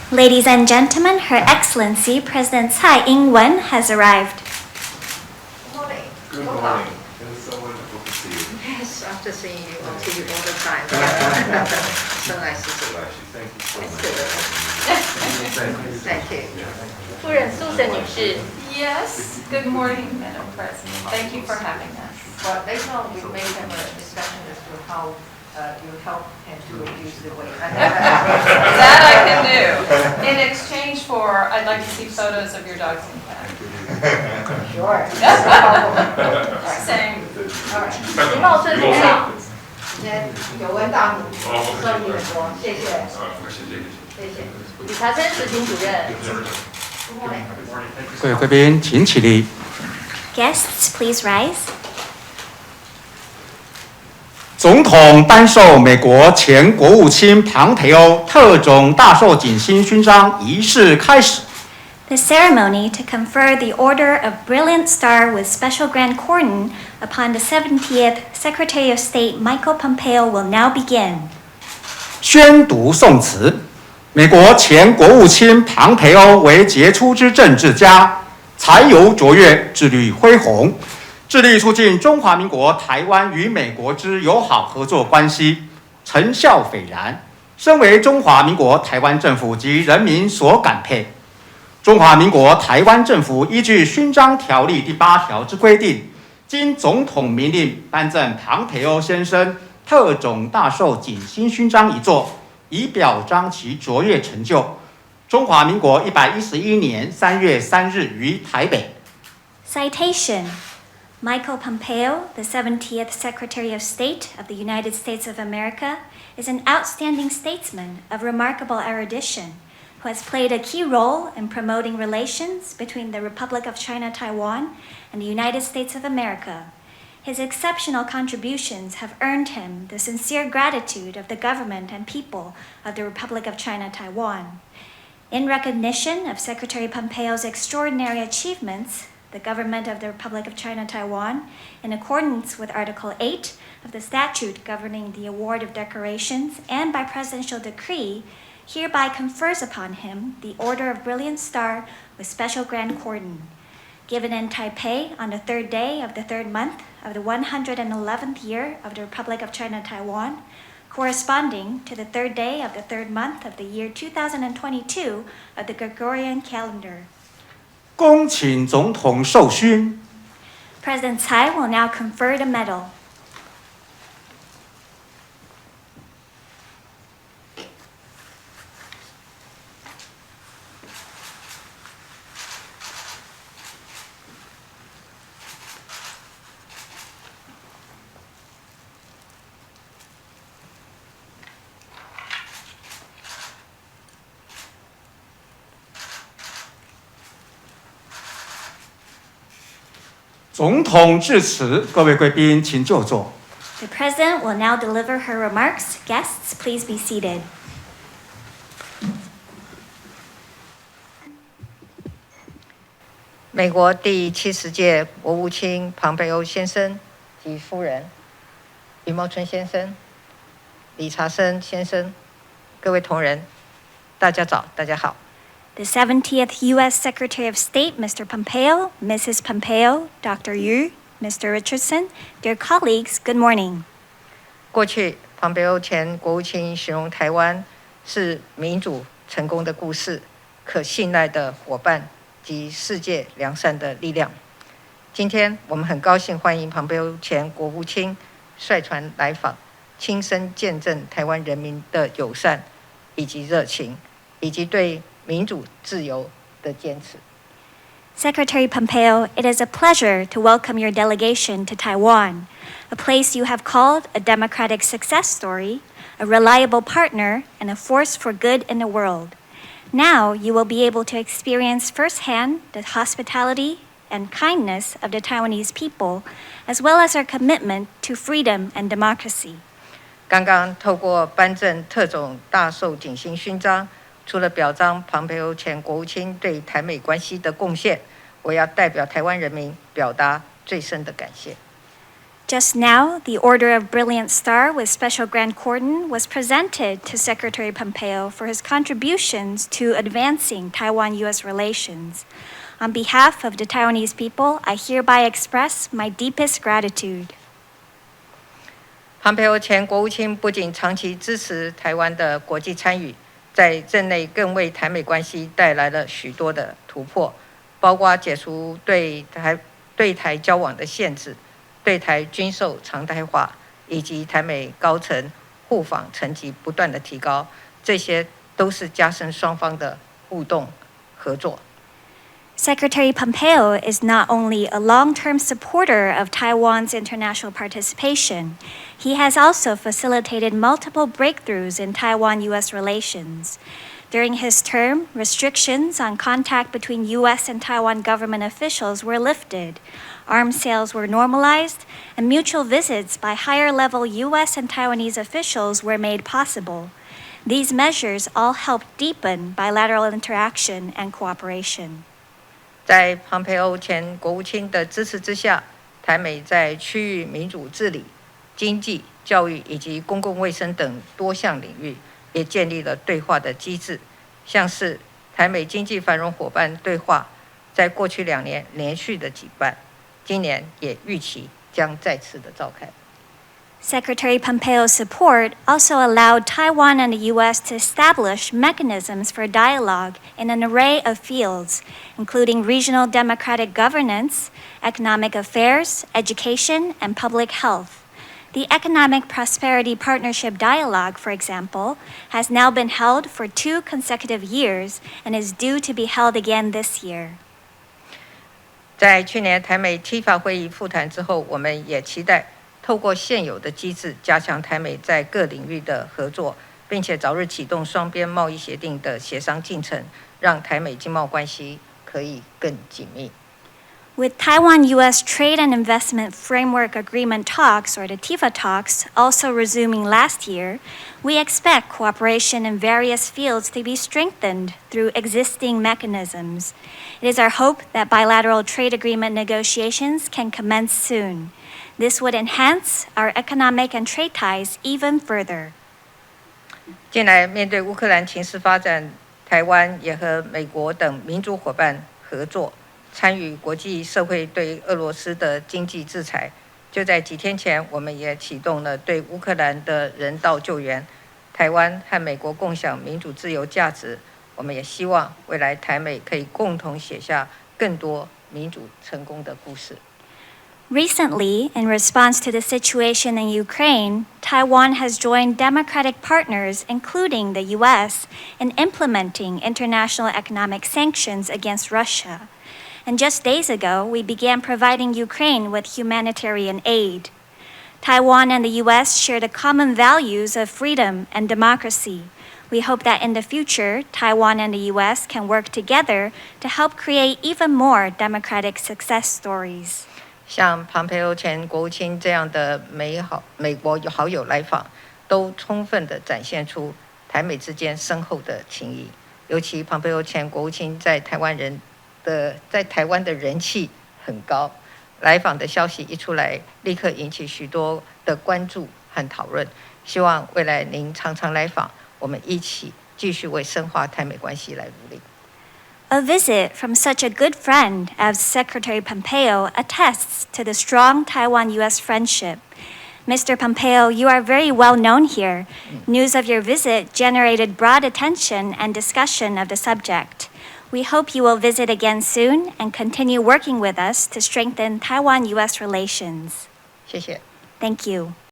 Ladies and gentlemen, Her Excellency President Tsai Ing-wen has arrived. Good morning. Good morning. It's so wonderful to see you. Yes, after seeing you on TV all the time. So nice to see you. Thank you so It's much. good. Thank you. 夫人 Susan 女士 Yes, good morning, Madam President. Thank you for having us. Well, later on we may have a discussion as to how you help him to reduce the weight. That I can do. In exchange for, I'd like to see photos of your dogs and cats. Sure. Same. All right. 礼貌顺从上，今天有问大母，受你的说，谢谢。谢谢。理查森执行主任。Good morning. 各位贵宾，请起立。 Guests, please rise. 总统颁授美国前国务卿庞培欧特种大綬景星勋章仪式开始。 The ceremony to confer the Order of Brilliant Star with Special Grand Cordon upon the 70th Secretary of State Michael Pompeo will now begin. 宣读宋词。美国前国务卿庞培欧为杰出之政治家，才游卓越，智力恢宏，致力促进中华民国台湾与美国之友好合作关系，成效斐然，深为中华民国台湾政府及人民所感佩。中华民国台湾政府依据勋章条例第8条之规定，经总统明令颁赠庞培欧先生特种大綬景星勋章一座，以表彰其卓越成就。中华民国111年3月3日于台北。 Citation. Michael Pompeo, the 70th Secretary of State of the United States of America, is an outstanding statesman of remarkable erudition, who has played a key role in promoting relations between the Republic of China Taiwan and the United States of America. His exceptional contributions have earned him the sincere gratitude of the government and people of the Republic of China Taiwan. In recognition of Secretary Pompeo's extraordinary achievements, the government of the Republic of China Taiwan, in accordance with Article 8 of the statute governing the award of decorations and by presidential decree, hereby confers upon him the Order of Brilliant Star with Special Grand Cordon, given in Taipei on the 3rd day of the 3rd month of the 111th year of the Republic of China Taiwan, corresponding to the 3rd day of the 3rd month of the year 2022 of the Gregorian calendar. 恭请总统授勋。 President Tsai will now confer the medal. 总统致辞，各位贵宾请就座。 The President will now deliver her remarks. Guests, please be seated. 美国第70届国务卿庞培欧先生及夫人、余茂春先生、理查森先生，各位同仁，大家早，大家好。 The 70th U.S. Secretary of State, Mr. Pompeo, Mrs. Pompeo, Dr. Yu, Mr. Richardson, dear colleagues, good morning. 过去，庞培欧前国务卿形容台湾是民主成功的故事，可信赖的伙伴及世界良善的力量。今天，我们很高兴欢迎庞培欧前国务卿率团来访，亲身见证台湾人民的友善以及热情，以及对民主自由的坚持。 Secretary Pompeo, it is a pleasure to welcome your delegation to Taiwan, a place you have called a democratic success story, a reliable partner, and a force for good in the world. Now you will be able to experience firsthand the hospitality and kindness of the Taiwanese people, as well as our commitment to freedom and democracy. 刚刚透过颁赠特种大綬景星勋章，除了表彰庞培欧前国务卿对台美关系的贡献，我要代表台湾人民表达最深的感谢。Just now, the Order of Brilliant Star with Special Grand Cordon was presented to Secretary Pompeo for his contributions to advancing Taiwan-U.S. relations. On behalf of the Taiwanese people, I hereby express my deepest gratitude. 庞培欧前国务卿不仅长期支持台湾的国际参与，在任内更为台美关系带来了许多的突破，包括解除对台交往的限制，对台军售常态化，以及台美高层互访层级不断的提高，这些都是加深双方的互动合作。Secretary Pompeo is not only a long-term supporter of Taiwan's international participation, he has also facilitated multiple breakthroughs in Taiwan-U.S. relations. During his term, restrictions on contact between U.S. and Taiwan government officials were lifted, arms sales were normalized, and mutual visits by higher-level U.S. and Taiwanese officials were made possible. These measures all helped deepen bilateral interaction and cooperation. 在庞培欧前国务卿的支持之下，台美在区域民主治理、经济、教育以及公共卫生等多项领域，也建立了对话的机制，像是台美经济繁荣伙伴对话，在过去2年连续的举办，今年也预期将再次的召开。Secretary Pompeo's support also allowed Taiwan and the U.S. to establish mechanisms for dialogue in an array of fields, including regional democratic governance, economic affairs, education, and public health. The Economic Prosperity Partnership Dialogue, for example, has now been held for 2 consecutive years and is due to be held again this year. 在去年台美TIFA法会议复谈之后，我们也期待透过现有的机制，加强台美在各领域的合作，并且早日启动双边贸易协定的协商进程，让台美经贸关系可以更紧密。With Taiwan-U.S. Trade and Investment Framework Agreement talks, or the TIFA talks, also resuming last year, we expect cooperation in various fields to be strengthened through existing mechanisms. It is our hope that bilateral trade agreement negotiations can commence soon. This would enhance our economic and trade ties even further. 近来面对乌克兰情势发展，台湾也和美国等民主伙伴合作，参与国际社会对俄罗斯的经济制裁。就在几天前，我们也启动了对乌克兰的人道救援。台湾和美国共享民主自由价值，我们也希望未来台美可以共同写下更多民主成功的故事。Recently, in response to the situation in Ukraine, Taiwan has joined democratic partners, including the U.S., in implementing international economic sanctions against Russia. And just days ago, we began providing Ukraine with humanitarian aid. Taiwan and the U.S. share the common values of freedom and democracy. We hope that in the future, Taiwan and the U.S. can work together to help create even more democratic success stories. 像庞培欧前国务卿这样的美国好友来访，都充分地展现出台美之间深厚的情谊。尤其庞培欧前国务卿在台湾的人气很高，来访的消息一出来，立刻引起许多的关注和讨论。希望未来您常常来访，我们一起继续为深化台美关系来努力。A visit from such a good friend as Secretary Pompeo attests to the strong Taiwan-U.S. friendship. Mr. Pompeo, you are very well known here. News of your visit generated broad attention and discussion of the subject. We hope you will visit again soon and continue working with us to strengthen Taiwan-U.S. relations. 谢谢。Thank you.